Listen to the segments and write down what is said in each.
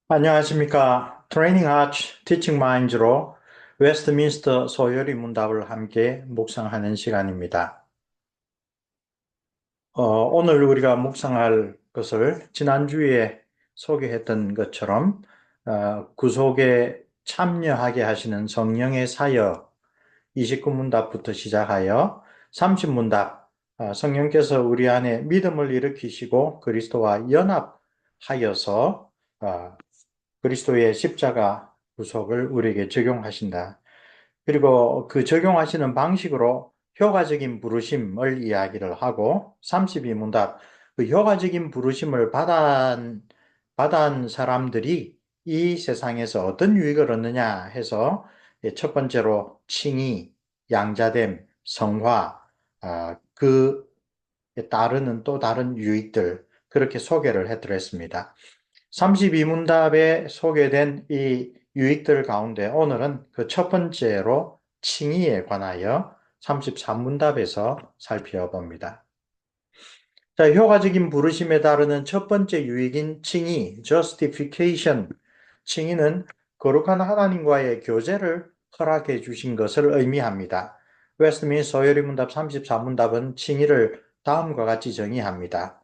안녕하십니까. 트레이닝 아츠 티칭 마인즈로 웨스트민스터 소요리 문답을 함께 묵상하는 시간입니다. 오늘 우리가 묵상할 것을 지난주에 소개했던 것처럼 구속에 참여하게 하시는 성령의 사역 29문답부터 시작하여 30문답, 성령께서 우리 안에 믿음을 일으키시고 그리스도와 연합하여서 그리스도의 십자가 구속을 우리에게 적용하신다. 그리고 그 적용하시는 방식으로 효과적인 부르심을 이야기를 하고 32문답, 그 효과적인 부르심을 받은 사람들이 이 세상에서 어떤 유익을 얻느냐 해서 첫 번째로 칭의, 양자됨, 성화, 그 따르는 또 다른 유익들 그렇게 소개를 해드렸습니다. 32문답에 소개된 이 유익들 가운데 오늘은 그 첫 번째로 칭의에 관하여 33문답에서 살펴봅니다. 자, 효과적인 부르심에 따르는 첫 번째 유익인 칭의, justification. 칭의는 거룩한 하나님과의 교제를 허락해 주신 것을 의미합니다. 웨스트민스터 소요리문답 34문답은 칭의를 다음과 같이 정의합니다.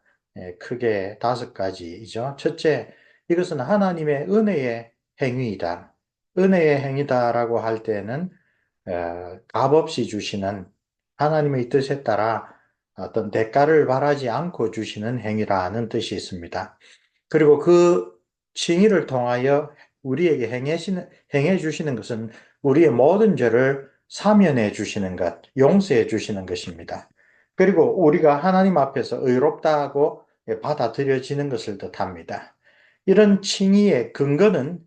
크게 5가지이죠. 첫째, 이것은 하나님의 은혜의 행위이다. 은혜의 행위다라고 할 때는 값없이 주시는 하나님의 뜻에 따라 어떤 대가를 바라지 않고 주시는 행위라는 뜻이 있습니다. 그리고 그 칭의를 통하여 우리에게 행해 주시는 것은 우리의 모든 죄를 사면해 주시는 것, 용서해 주시는 것입니다. 그리고 우리가 하나님 앞에서 의롭다고 받아들여지는 것을 뜻합니다. 이런 칭의의 근거는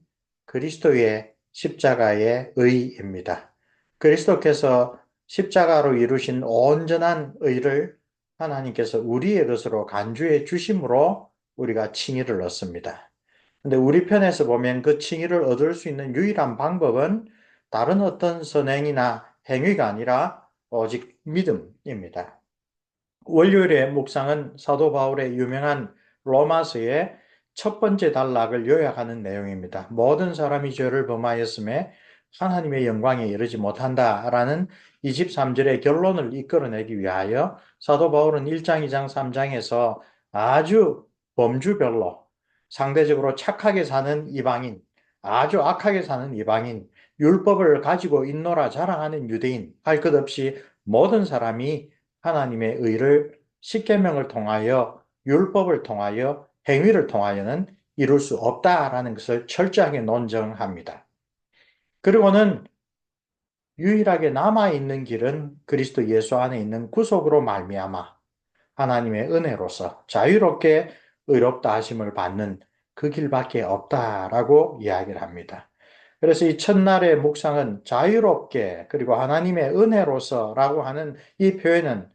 그리스도의 십자가의 의입니다. 그리스도께서 십자가로 이루신 온전한 의를 하나님께서 우리의 것으로 간주해 주심으로 우리가 칭의를 얻습니다. 근데 우리 편에서 보면 그 칭의를 얻을 수 있는 유일한 방법은 다른 어떤 선행이나 행위가 아니라 오직 믿음입니다. 월요일의 묵상은 사도 바울의 유명한 로마서의 첫 번째 단락을 요약하는 내용입니다. 모든 사람이 죄를 범하였음에 하나님의 영광에 이르지 못한다라는 23절의 결론을 이끌어내기 위하여 사도 바울은 1장, 2장, 3장에서 아주 범주별로 상대적으로 착하게 사는 이방인, 아주 악하게 사는 이방인, 율법을 가지고 있노라 자랑하는 유대인 할 것 없이 모든 사람이 하나님의 의를 십계명을 통하여 율법을 통하여 행위를 통하여는 이룰 수 없다라는 것을 철저하게 논정합니다. 그리고는 유일하게 남아있는 길은 그리스도 예수 안에 있는 구속으로 말미암아 하나님의 은혜로서 자유롭게 의롭다 하심을 받는 그 길밖에 없다라고 이야기를 합니다. 그래서 이 첫날의 묵상은 자유롭게 그리고 하나님의 은혜로서라고 하는 이 표현은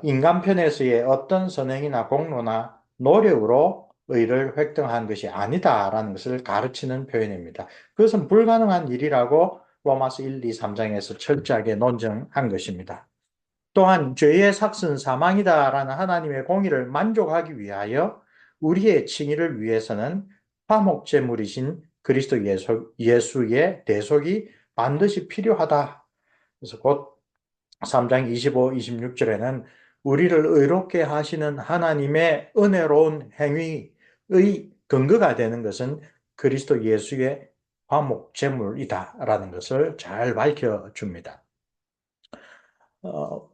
인간편에서의 어떤 선행이나 공로나 노력으로 의를 획득한 것이 아니다라는 것을 가르치는 표현입니다. 그것은 불가능한 일이라고 로마서 1, 2, 3장에서 철저하게 논증한 것입니다. 또한 죄의 삭은 사망이다라는 하나님의 공의를 만족하기 위하여 우리의 칭의를 위해서는 화목제물이신 그리스도 예수의 대속이 반드시 필요하다. 그래서 곧 3장 25, 26절에는 우리를 의롭게 하시는 하나님의 은혜로운 행위의 근거가 되는 것은 그리스도 예수의 화목제물이다라는 것을 잘 밝혀줍니다. 어,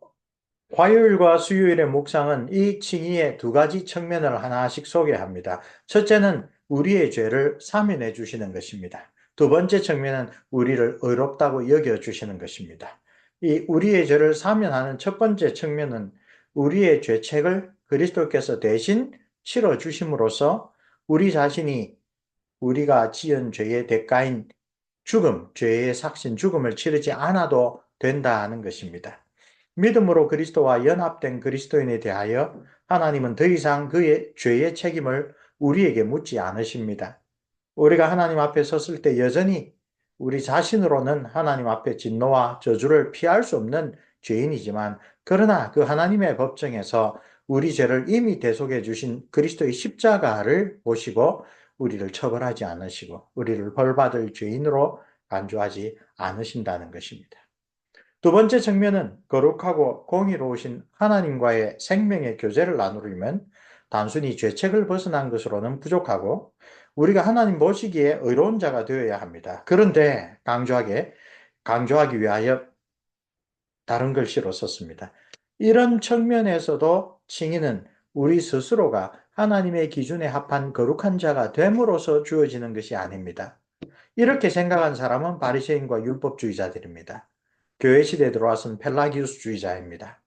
화요일과 수요일의 묵상은 이 칭의의 2가지 측면을 하나씩 소개합니다. 첫째는 우리의 죄를 사면해 주시는 것입니다. 두 번째 측면은 우리를 의롭다고 여겨 주시는 것입니다. 이 우리의 죄를 사면하는 첫 번째 측면은 우리의 죄책을 그리스도께서 대신 치러 주심으로써 우리 자신이 우리가 지은 죄의 대가인 죽음, 죄의 삭신 죽음을 치르지 않아도 된다는 것입니다. 믿음으로 그리스도와 연합된 그리스도인에 대하여 하나님은 더 이상 그의 죄의 책임을 우리에게 묻지 않으십니다. 우리가 하나님 앞에 섰을 때 여전히 우리 자신으로는 하나님 앞에 진노와 저주를 피할 수 없는 죄인이지만 그러나 그 하나님의 법정에서 우리 죄를 이미 대속해 주신 그리스도의 십자가를 보시고 우리를 처벌하지 않으시고 우리를 벌받을 죄인으로 간주하지 않으신다는 것입니다. 두 번째 측면은 거룩하고 공의로우신 하나님과의 생명의 교제를 나누려면 단순히 죄책을 벗어난 것으로는 부족하고 우리가 하나님 보시기에 의로운 자가 되어야 합니다. 그런데 강조하기 위하여 다른 글씨로 썼습니다. 이런 측면에서도 칭의는 우리 스스로가 하나님의 기준에 합한 거룩한 자가 됨으로써 주어지는 것이 아닙니다. 이렇게 생각한 사람은 바리새인과 율법주의자들입니다. 교회 시대에 들어와선 펠라기우스주의자입니다.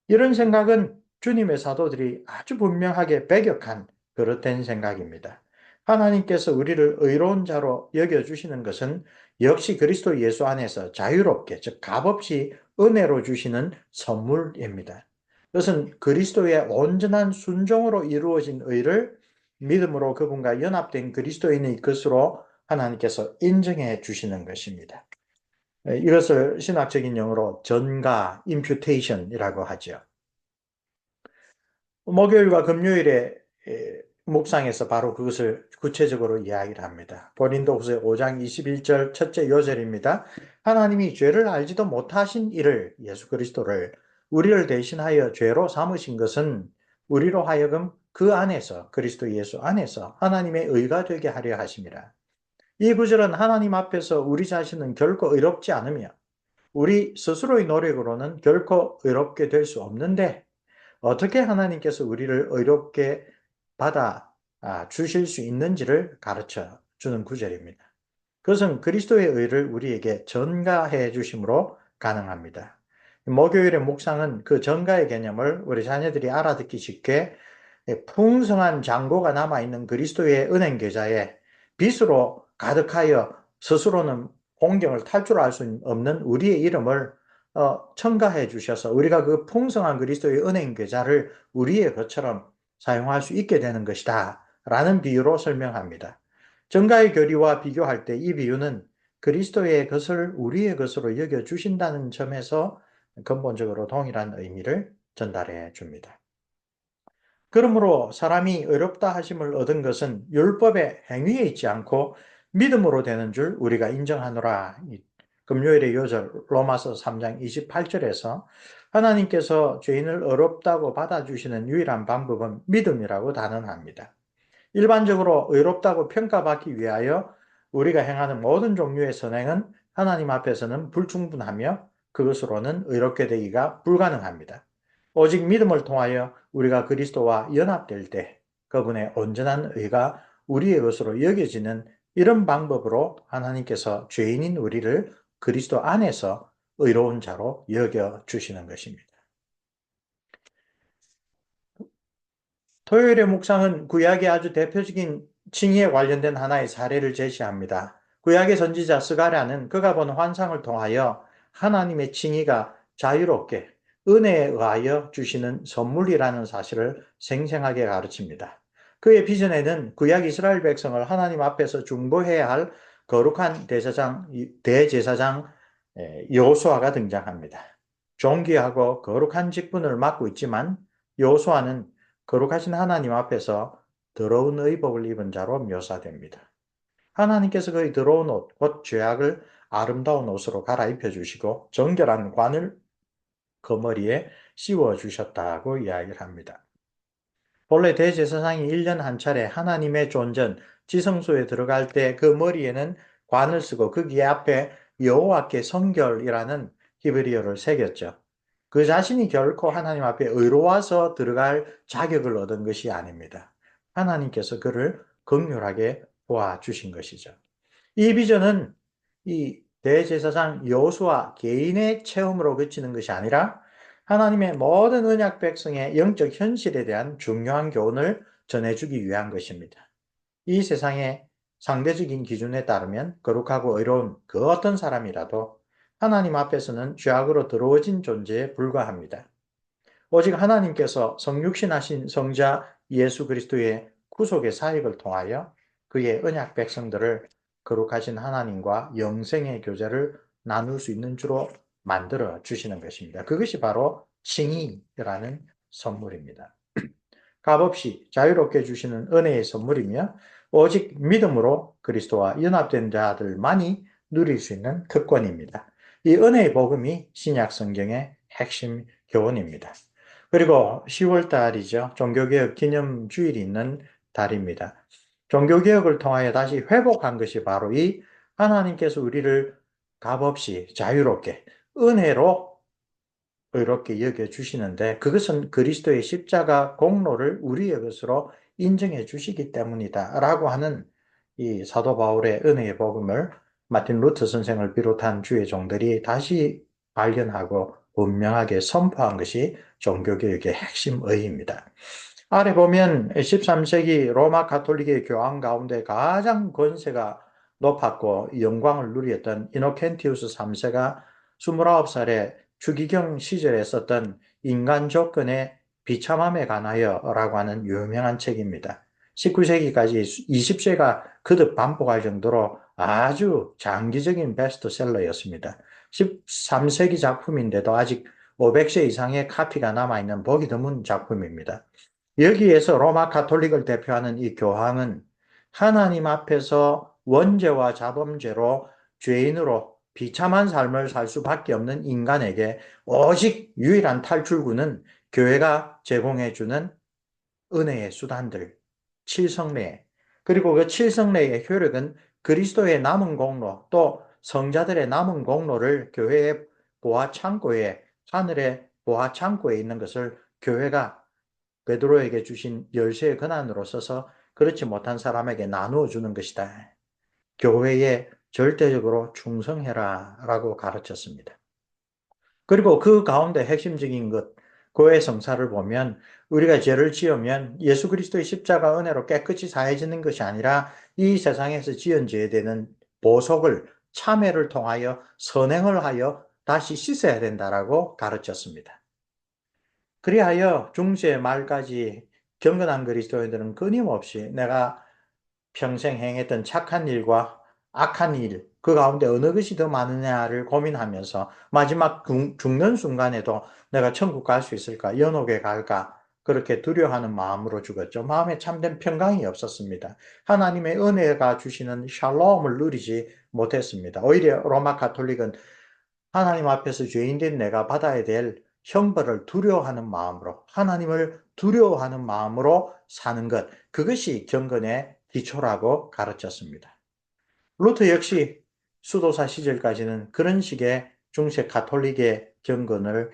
이런 생각은 주님의 사도들이 아주 분명하게 배격한 그릇된 생각입니다. 하나님께서 우리를 의로운 자로 여겨주시는 것은 역시 그리스도 예수 안에서 자유롭게, 즉 값없이 은혜로 주시는 선물입니다. 그것은 그리스도의 온전한 순종으로 이루어진 의를 믿음으로 그분과 연합된 그리스도인의 것으로 하나님께서 인정해 주시는 것입니다. 이것을 신학적인 용어로 전가, imputation이라고 하죠. 목요일과 금요일에 묵상에서 바로 그것을 구체적으로 이야기를 합니다. 고린도후서 5장 21절 첫째 요절입니다. 하나님이 죄를 알지도 못하신 이를 예수 그리스도를 우리를 대신하여 죄로 삼으신 것은 우리로 하여금 그 안에서 그리스도 예수 안에서 하나님의 의가 되게 하려 하심이라. 이 구절은 하나님 앞에서 우리 자신은 결코 의롭지 않으며 우리 스스로의 노력으로는 결코 의롭게 될 수 없는데 어떻게 하나님께서 우리를 의롭게 받아 주실 수 있는지를 가르쳐 주는 구절입니다. 그것은 그리스도의 의를 우리에게 전가해 주심으로 가능합니다. 목요일의 묵상은 그 전가의 개념을 우리 자녀들이 알아듣기 쉽게 풍성한 잔고가 남아있는 그리스도의 은행 계좌에 빚으로 가득하여 스스로는 공경을 탈출할 수 없는 우리의 이름을 첨가해 주셔서 우리가 그 풍성한 그리스도의 은행 계좌를 우리의 것처럼 사용할 수 있게 되는 것이다 라는 비유로 설명합니다. 정가의 교리와 비교할 때 이 비유는 그리스도의 것을 우리의 것으로 여겨주신다는 점에서 근본적으로 동일한 의미를 전달해 줍니다. 그러므로 사람이 의롭다 하심을 얻은 것은 율법의 행위에 있지 않고 믿음으로 되는 줄 우리가 인정하노라. 금요일의 요절 로마서 3장 28절에서 하나님께서 죄인을 의롭다고 받아주시는 유일한 방법은 믿음이라고 단언합니다. 일반적으로 의롭다고 평가받기 위하여 우리가 행하는 모든 종류의 선행은 하나님 앞에서는 불충분하며 그것으로는 의롭게 되기가 불가능합니다. 오직 믿음을 통하여 우리가 그리스도와 연합될 때 그분의 온전한 의가 우리의 것으로 여겨지는 이런 방법으로 하나님께서 죄인인 우리를 그리스도 안에서 의로운 자로 여겨주시는 것입니다. 토요일의 묵상은 구약의 아주 대표적인 칭의에 관련된 하나의 사례를 제시합니다. 구약의 선지자 스가랴는 그가 본 환상을 통하여 하나님의 칭의가 자유롭게 은혜에 의하여 주시는 선물이라는 사실을 생생하게 가르칩니다. 그의 비전에는 구약 이스라엘 백성을 하나님 앞에서 중보해야 할 거룩한 대제사장 여호수아가 등장합니다. 존귀하고 거룩한 직분을 맡고 있지만 여호수아는 거룩하신 하나님 앞에서 더러운 의복을 입은 자로 묘사됩니다. 하나님께서 그의 더러운 옷, 곧 죄악을 아름다운 옷으로 갈아입혀 주시고 정결한 관을 그 머리에 씌워 주셨다고 이야기를 합니다. 본래 대제사장이 1년 한 차례 하나님의 존전, 지성소에 들어갈 때 그 머리에는 관을 쓰고 거기에 앞에 여호와께 성결이라는 히브리어를 새겼죠. 그 자신이 결코 하나님 앞에 의로워서 들어갈 자격을 얻은 것이 아닙니다. 하나님께서 그를 긍휼하게 도와주신 것이죠. 이 비전은 이 대제사장 여호수아 개인의 체험으로 그치는 것이 아니라 하나님의 모든 언약 백성의 영적 현실에 대한 중요한 교훈을 전해주기 위한 것입니다. 이 세상의 상대적인 기준에 따르면 거룩하고 의로운 그 어떤 사람이라도 하나님 앞에서는 죄악으로 더러워진 존재에 불과합니다. 오직 하나님께서 성육신하신 성자 예수 그리스도의 구속의 사역을 통하여 그의 언약 백성들을 거룩하신 하나님과 영생의 교제를 나눌 수 있는 주로 만들어 주시는 것입니다. 그것이 바로 칭의라는 선물입니다. 값없이 자유롭게 주시는 은혜의 선물이며 오직 믿음으로 그리스도와 연합된 자들만이 누릴 수 있는 특권입니다. 이 은혜의 복음이 신약 성경의 핵심 교훈입니다. 그리고 10월 달이죠. 종교개혁 기념주일이 있는 달입니다. 종교개혁을 통하여 다시 회복한 것이 바로 이 하나님께서 우리를 값없이 자유롭게 은혜로 의롭게 여겨주시는데 그것은 그리스도의 십자가 공로를 우리의 것으로 인정해 주시기 때문이다 라고 하는 이 사도 바울의 은혜의 복음을 마틴 루터 선생을 비롯한 주의 종들이 다시 발견하고 분명하게 선포한 것이 종교개혁의 핵심 의의입니다. 아래 보면 13세기 로마 가톨릭의 교황 가운데 가장 권세가 높았고 영광을 누렸던 이노켄티우스 3세가 29살에 추기경 시절에 썼던 인간 조건의 비참함에 관하여 라고 하는 유명한 책입니다. 19세기까지 20세가 거듭 반복할 정도로 아주 장기적인 베스트셀러였습니다. 13세기 작품인데도 아직 500세 이상의 카피가 남아있는 보기 드문 작품입니다. 여기에서 로마 가톨릭을 대표하는 이 교황은 하나님 앞에서 원죄와 자범죄로 죄인으로 비참한 삶을 살 수밖에 없는 인간에게 오직 유일한 탈출구는 교회가 제공해주는 은혜의 수단들, 칠성례, 그리고 그 칠성례의 효력은 그리스도의 남은 공로, 또 성자들의 남은 공로를 교회의 보화 창고에, 하늘의 보화 창고에 있는 것을 교회가 베드로에게 주신 열쇠의 권한으로 써서 그렇지 못한 사람에게 나누어 주는 것이다. 교회에 절대적으로 충성해라 라고 가르쳤습니다. 그리고 그 가운데 핵심적인 것, 교회 성사를 보면 우리가 죄를 지으면 예수 그리스도의 십자가 은혜로 깨끗이 사해지는 것이 아니라 이 세상에서 지은 죄에 대한 보속을 참회를 통하여 선행을 하여 다시 씻어야 된다라고 가르쳤습니다. 그리하여 중세 말까지 경건한 그리스도인들은 끊임없이 내가 평생 행했던 착한 일과 악한 일, 그 가운데 어느 것이 더 많으냐를 고민하면서 마지막 죽는 순간에도 내가 천국 갈 수 있을까, 연옥에 갈까, 그렇게 두려워하는 마음으로 죽었죠. 마음에 참된 평강이 없었습니다. 하나님의 은혜가 주시는 샬롬을 누리지 못했습니다. 오히려 로마 가톨릭은 하나님 앞에서 죄인된 내가 받아야 될 형벌을 두려워하는 마음으로, 하나님을 두려워하는 마음으로 사는 것, 그것이 경건의 기초라고 가르쳤습니다. 루터 역시 수도사 시절까지는 그런 식의 중세 가톨릭의 경건을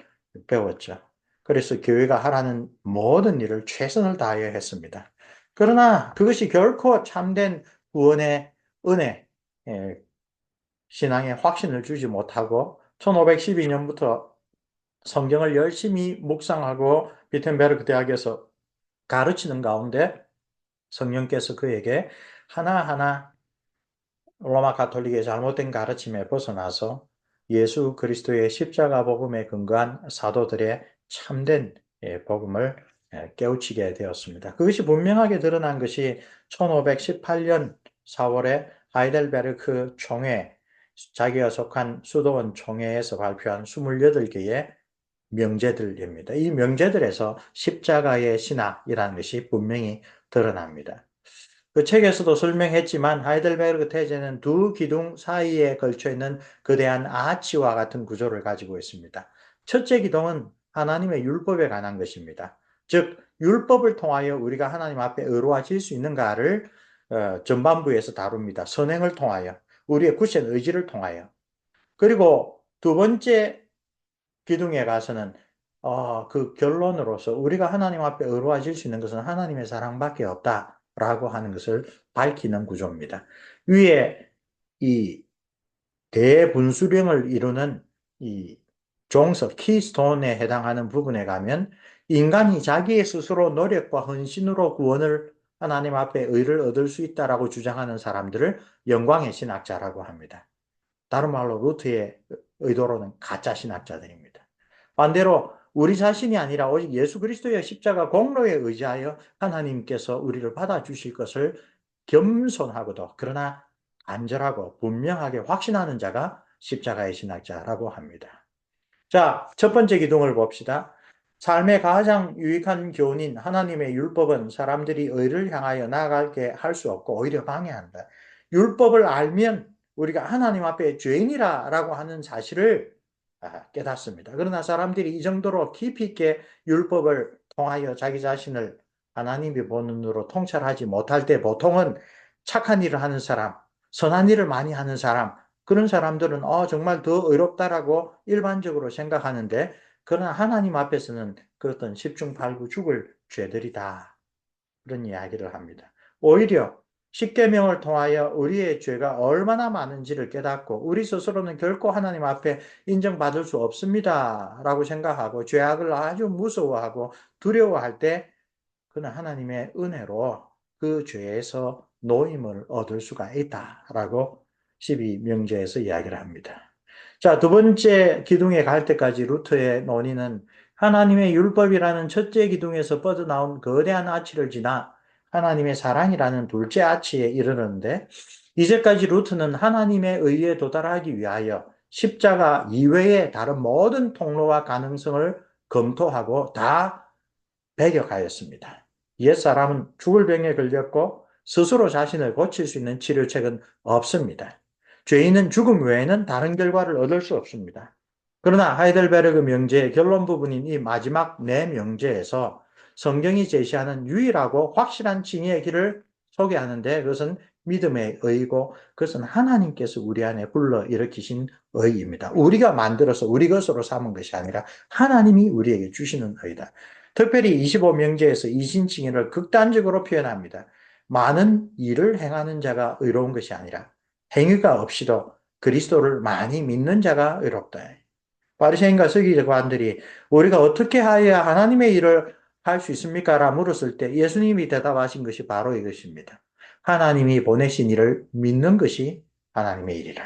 배웠죠. 그래서 교회가 하라는 모든 일을 최선을 다하여 했습니다. 그러나 그것이 결코 참된 구원의 은혜, 신앙의 확신을 주지 못하고 1512년부터 성경을 열심히 묵상하고 비텐베르크 대학에서 가르치는 가운데 성령께서 그에게 하나하나 로마 가톨릭의 잘못된 가르침에 벗어나서 예수 그리스도의 십자가 복음에 근거한 사도들의 참된 복음을 깨우치게 되었습니다. 그것이 분명하게 드러난 것이 1518년 4월에 하이델베르크 총회, 자기가 속한 수도원 총회에서 발표한 28개의 명제들입니다. 이 명제들에서 십자가의 신학이라는 것이 분명히 드러납니다. 그 책에서도 설명했지만 하이델베르그 태제는 두 기둥 사이에 걸쳐 있는 거대한 아치와 같은 구조를 가지고 있습니다. 첫째 기둥은 하나님의 율법에 관한 것입니다. 즉 율법을 통하여 우리가 하나님 앞에 의로워질 수 있는가를 전반부에서 다룹니다. 선행을 통하여, 우리의 굳센 의지를 통하여. 그리고 두 번째 기둥에 가서는 그 결론으로서 우리가 하나님 앞에 의로워질 수 있는 것은 하나님의 사랑밖에 없다라고 하는 것을 밝히는 구조입니다. 위에 이 대분수령을 이루는 이 종석, 키스톤에 해당하는 부분에 가면 인간이 자기의 스스로 노력과 헌신으로 구원을 하나님 앞에 의를 얻을 수 있다라고 주장하는 사람들을 영광의 신학자라고 합니다. 다른 말로 루트의 의도로는 가짜 신학자들입니다. 반대로 우리 자신이 아니라 오직 예수 그리스도의 십자가 공로에 의지하여 하나님께서 우리를 받아주실 것을 겸손하고도 그러나 간절하고 분명하게 확신하는 자가 십자가의 신학자라고 합니다. 자, 첫 번째 기둥을 봅시다. 삶의 가장 유익한 교훈인 하나님의 율법은 사람들이 의를 향하여 나아가게 할 수 없고 오히려 방해한다. 율법을 알면 우리가 하나님 앞에 죄인이라고 하는 사실을 깨닫습니다. 그러나 사람들이 이 정도로 깊이 있게 율법을 통하여 자기 자신을 하나님이 보는 눈으로 통찰하지 못할 때 보통은 착한 일을 하는 사람, 선한 일을 많이 하는 사람, 그런 사람들은 정말 더 의롭다라고 일반적으로 생각하는데 그러나 하나님 앞에서는 그것은 십중팔구 죽을 죄들이다. 그런 이야기를 합니다. 오히려 십계명을 통하여 우리의 죄가 얼마나 많은지를 깨닫고 우리 스스로는 결코 하나님 앞에 인정받을 수 없습니다. 라고 생각하고 죄악을 아주 무서워하고 두려워할 때 그는 하나님의 은혜로 그 죄에서 노임을 얻을 수가 있다라고 12명제에서 이야기를 합니다. 자, 두 번째 기둥에 갈 때까지 루터의 논의는 하나님의 율법이라는 첫째 기둥에서 뻗어나온 거대한 아치를 지나 하나님의 사랑이라는 둘째 아치에 이르는데 이제까지 루터는 하나님의 의에 도달하기 위하여 십자가 이외의 다른 모든 통로와 가능성을 검토하고 다 배격하였습니다. 옛사람은 죽을 병에 걸렸고 스스로 자신을 고칠 수 있는 치료책은 없습니다. 죄인은 죽음 외에는 다른 결과를 얻을 수 없습니다. 그러나 하이델베르그 명제의 결론 부분인 이 마지막 네 명제에서 성경이 제시하는 유일하고 확실한 칭의의 길을 소개하는데 그것은 믿음의 의이고 그것은 하나님께서 우리 안에 불러일으키신 의입니다. 우리가 만들어서 우리 것으로 삼은 것이 아니라 하나님이 우리에게 주시는 의다. 특별히 25명제에서 이신칭의를 극단적으로 표현합니다. 많은 일을 행하는 자가 의로운 것이 아니라 행위가 없이도 그리스도를 많이 믿는 자가 의롭다. 바리새인과 서기관들이 우리가 어떻게 하여야 하나님의 일을 할 수 있습니까? 라 물었을 때 예수님이 대답하신 것이 바로 이것입니다. 하나님이 보내신 일을 믿는 것이 하나님의 일이라.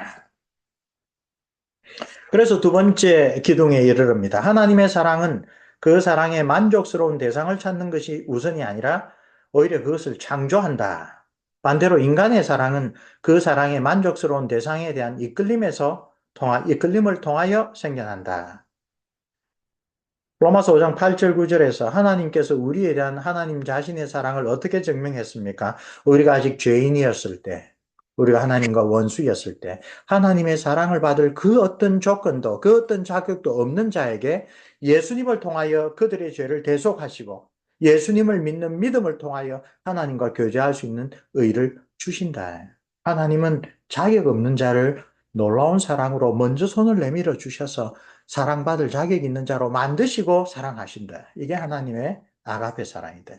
그래서 두 번째 기둥에 이르릅니다. 하나님의 사랑은 그 사랑의 만족스러운 대상을 찾는 것이 우선이 아니라 오히려 그것을 창조한다. 반대로 인간의 사랑은 그 사랑의 만족스러운 대상에 대한 이끌림을 통하여 생겨난다. 로마서 5장 8절 9절에서 하나님께서 우리에 대한 하나님 자신의 사랑을 어떻게 증명했습니까? 우리가 아직 죄인이었을 때, 우리가 하나님과 원수였을 때, 하나님의 사랑을 받을 그 어떤 조건도, 그 어떤 자격도 없는 자에게 예수님을 통하여 그들의 죄를 대속하시고, 예수님을 믿는 믿음을 통하여 하나님과 교제할 수 있는 의를 주신다. 하나님은 자격 없는 자를 놀라운 사랑으로 먼저 손을 내밀어 주셔서 사랑받을 자격 있는 자로 만드시고 사랑하신다. 이게 하나님의 아가페 사랑이다.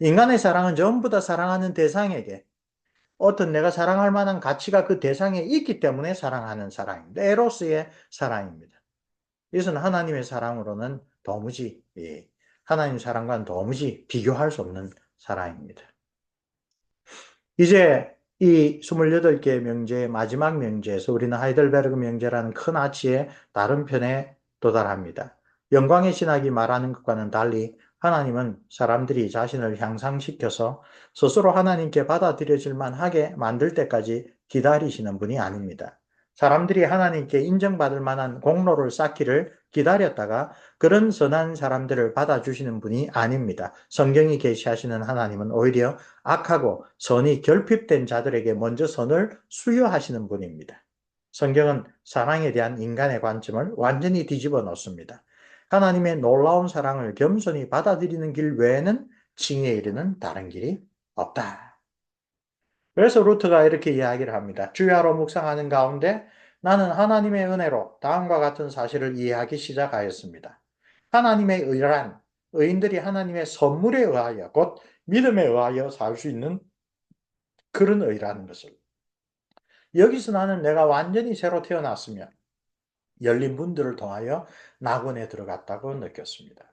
인간의 사랑은 전부 다 사랑하는 대상에게 어떤 내가 사랑할 만한 가치가 그 대상에 있기 때문에 사랑하는 사랑입니다. 에로스의 사랑입니다. 이것은 하나님의 사랑으로는 도무지, 하나님 사랑과는 도무지 비교할 수 없는 사랑입니다. 이제 이 28개의 명제의 마지막 명제에서 우리는 하이델베르그 명제라는 큰 아치의 다른 편에 도달합니다. 영광의 신학이 말하는 것과는 달리 하나님은 사람들이 자신을 향상시켜서 스스로 하나님께 받아들여질 만하게 만들 때까지 기다리시는 분이 아닙니다. 사람들이 하나님께 인정받을 만한 공로를 쌓기를 기다렸다가 그런 선한 사람들을 받아주시는 분이 아닙니다. 성경이 계시하시는 하나님은 오히려 악하고 선이 결핍된 자들에게 먼저 선을 수여하시는 분입니다. 성경은 사랑에 대한 인간의 관점을 완전히 뒤집어 놓습니다. 하나님의 놀라운 사랑을 겸손히 받아들이는 길 외에는 칭의에 이르는 다른 길이 없다. 그래서 루트가 이렇게 이야기를 합니다. 주야로 묵상하는 가운데 나는 하나님의 은혜로 다음과 같은 사실을 이해하기 시작하였습니다. 하나님의 의란 의인들이 하나님의 선물에 의하여 곧 믿음에 의하여 살 수 있는 그런 의라는 것을. 여기서 나는 내가 완전히 새로 태어났으며 열린 문들을 통하여 낙원에 들어갔다고 느꼈습니다.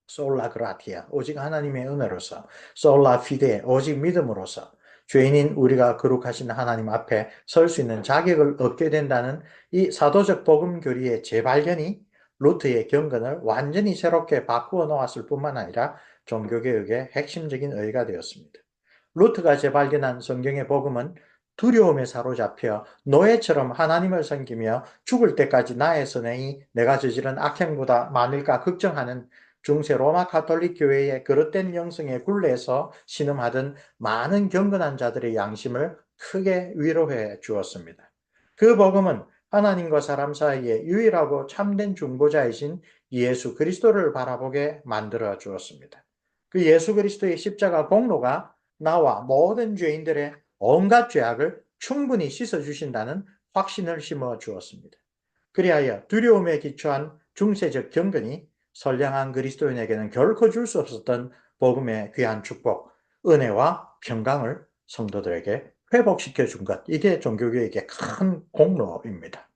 솔라 그라티아, 오직 하나님의 은혜로서, 솔라 피데, 오직 믿음으로서 죄인인 우리가 거룩하신 하나님 앞에 설 수 있는 자격을 얻게 된다는 이 사도적 복음 교리의 재발견이 루트의 경건을 완전히 새롭게 바꾸어 놓았을 뿐만 아니라 종교개혁의 핵심적인 의의가 되었습니다. 루트가 재발견한 성경의 복음은 두려움에 사로잡혀 노예처럼 하나님을 섬기며 죽을 때까지 나의 선행이 내가 저지른 악행보다 많을까 걱정하는 중세 로마 가톨릭 교회의 그릇된 영성의 굴레에서 신음하던 많은 경건한 자들의 양심을 크게 위로해 주었습니다. 그 복음은 하나님과 사람 사이에 유일하고 참된 중보자이신 예수 그리스도를 바라보게 만들어 주었습니다. 그 예수 그리스도의 십자가 공로가 나와 모든 죄인들의 온갖 죄악을 충분히 씻어주신다는 확신을 심어 주었습니다. 그리하여 두려움에 기초한 중세적 경건이 선량한 그리스도인에게는 결코 줄 수 없었던 복음의 귀한 축복, 은혜와 평강을 성도들에게 회복시켜 준 것. 이게 종교개혁의 큰 공로입니다.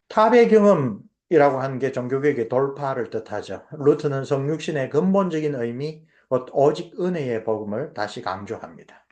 탑의 경험이라고 하는 게 종교개혁의 돌파를 뜻하죠. 루트는 성육신의 근본적인 의미, 오직 은혜의 복음을 다시 강조합니다.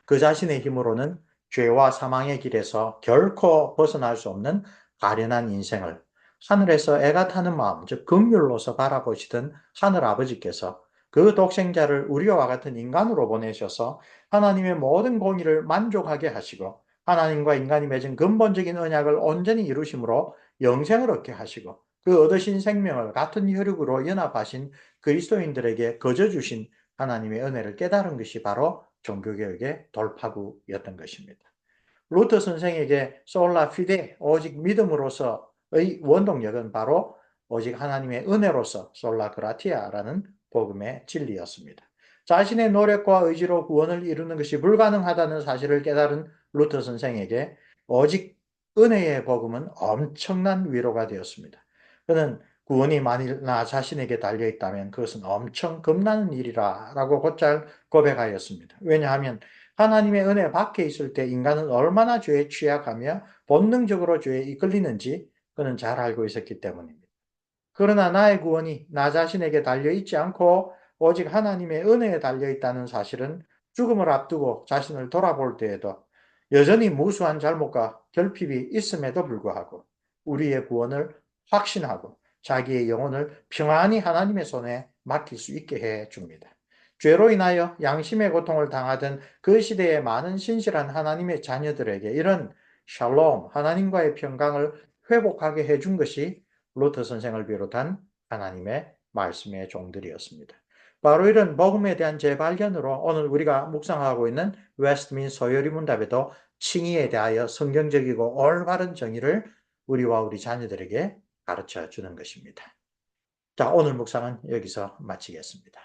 그 자신의 힘으로는 죄와 사망의 길에서 결코 벗어날 수 없는 가련한 인생을 하늘에서 애가 타는 마음, 즉 긍휼로서 바라보시던 하늘아버지께서 그 독생자를 우리와 같은 인간으로 보내셔서 하나님의 모든 공의를 만족하게 하시고 하나님과 인간이 맺은 근본적인 언약을 온전히 이루심으로 영생을 얻게 하시고 그 얻으신 생명을 같은 혈육으로 연합하신 그리스도인들에게 거저 주신 하나님의 은혜를 깨달은 것이 바로 종교개혁의 돌파구였던 것입니다. 루터 선생에게 솔라 피데, 오직 믿음으로서의 원동력은 바로 오직 하나님의 은혜로서 솔라 그라티아라는 복음의 진리였습니다. 자신의 노력과 의지로 구원을 이루는 것이 불가능하다는 사실을 깨달은 루터 선생에게 오직 은혜의 복음은 엄청난 위로가 되었습니다. 그는 구원이 만일 나 자신에게 달려있다면 그것은 엄청 겁나는 일이라 라고 곧잘 고백하였습니다. 왜냐하면 하나님의 은혜 밖에 있을 때 인간은 얼마나 죄에 취약하며 본능적으로 죄에 이끌리는지 그는 잘 알고 있었기 때문입니다. 그러나 나의 구원이 나 자신에게 달려있지 않고 오직 하나님의 은혜에 달려있다는 사실은 죽음을 앞두고 자신을 돌아볼 때에도 여전히 무수한 잘못과 결핍이 있음에도 불구하고 우리의 구원을 확신하고 자기의 영혼을 평안히 하나님의 손에 맡길 수 있게 해 줍니다. 죄로 인하여 양심의 고통을 당하던 그 시대의 많은 신실한 하나님의 자녀들에게 이런 샬롬, 하나님과의 평강을 회복하게 해준 것이 루터 선생을 비롯한 하나님의 말씀의 종들이었습니다. 바로 이런 복음에 대한 재발견으로 오늘 우리가 묵상하고 있는 웨스트민스터 요리문답에도 칭의에 대하여 성경적이고 올바른 정의를 우리와 우리 자녀들에게 가르쳐 주는 것입니다. 자, 오늘 묵상은 여기서 마치겠습니다.